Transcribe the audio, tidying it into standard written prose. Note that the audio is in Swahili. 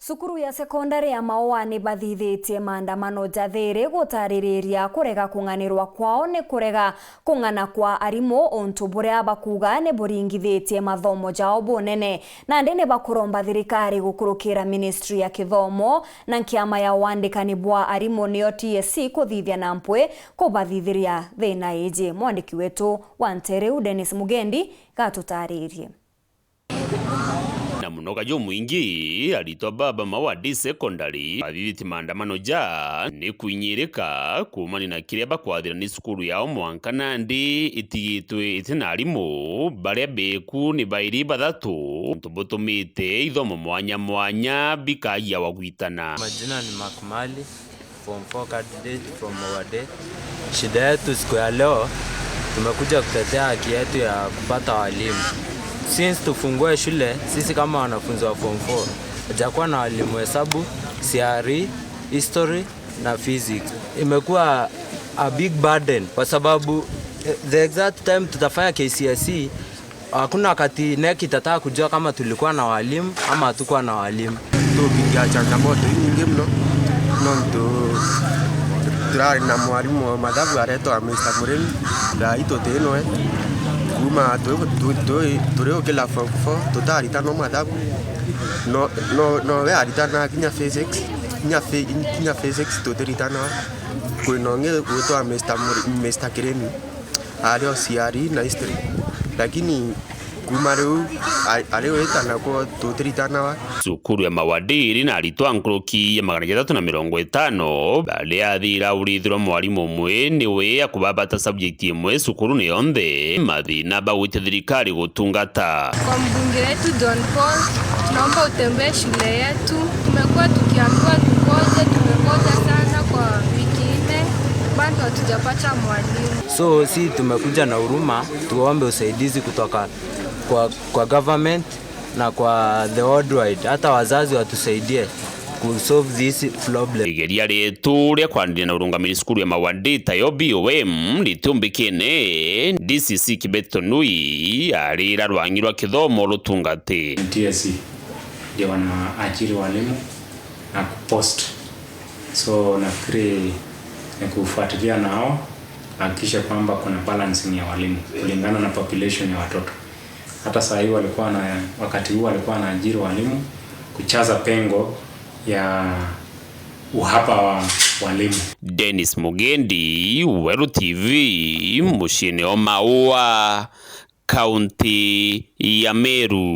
Cukuru ya sekondari ya MAUA ni bathithitie maandamano ja THIIRI gutaririria kurega kunganirwa kwao ni kurega kung'ana kwa arimu ontu buria bakuga ni buringithitie mathomo jao bunene na ndene bakuromba thirikari gukurukira ministry ya kithomo na nkiama ya wandikani bwa arimu nio TSC kuthithia na mpwe kubathithiria thina iji. Mwandiki wetu wa Ntereu Dennis Mugendi gatutaririe. Na munoga jo mwingi aritwa baba MAUA secondary athithiti maandamano ja ni kuinyirika kumani na kiria bakwathira ni cukuru yao mwanka nandi itigitwe itina arimu baria beku ni bairi bathatu tubutumite ithomo mwanya bikagia wagwitana. Majina ni Makmali, form 4 candidate from MAUA. Shida yetu siku ya leo tumekuja kutetea haki yetu ya kupata walimu. Since tufungue shule, sisi kama wanafunzi wa form 4 hajakuwa na walimu hesabu, CRE, history na physics. Imekuwa a big burden kwa sababu the exact time tutafanya KCSE hakuna wakati NEC itataka kujua kama tulikuwa na walimu ama hatukuwa na walimu. Tukiingia changamoto nyingi mno turari na mwalimu wa madhabu aretwa Mr. Muremi na itotenwe kuma tureo kila form 4 tutarita no madhabu no we aritana kinya physics kinya physics tuteritana kuinonge kuitwa Mr. Kiremi alio CRE na history lakini kumareu alewetana ko tuteritana. Cukuru ya MAUA na aritwa nkruki ya 350 bali athira urithiro mwalimu umwe niwe akubabata subject imwe cukuru ni yonthe mathina bagwite thirikari gutungata. Kwa mbunge wetu John Paul, tunaomba utembee shule yetu. Tumekuwa tukiambiwa tumekosa sana kwa wiki 4 bado hatujapata mwalimu. So si tumekuja na huruma tuombe usaidizi kutoka kwa government na kwa the worldwide, hata wazazi watusaidie ku solve this problem. Igeria letu ria kwandiria na urungamiri cukuru ya MAUA tayo BOM litumbikene DCC Kibeto Nui arira rwangirwa kithomo rutungati. TSC ndio wanaajiri walimu na kupost, so nafikiri ni kufuatilia nao hakikisha kwamba kuna balancing ya walimu kulingana na population ya watoto. Hata saa hii wakati huu walikuwa wanaajiri walimu kuchaza pengo ya uhaba wa walimu. Dennis Mugendi, Weru TV, mushini wa MAUA, kaunti ya Meru.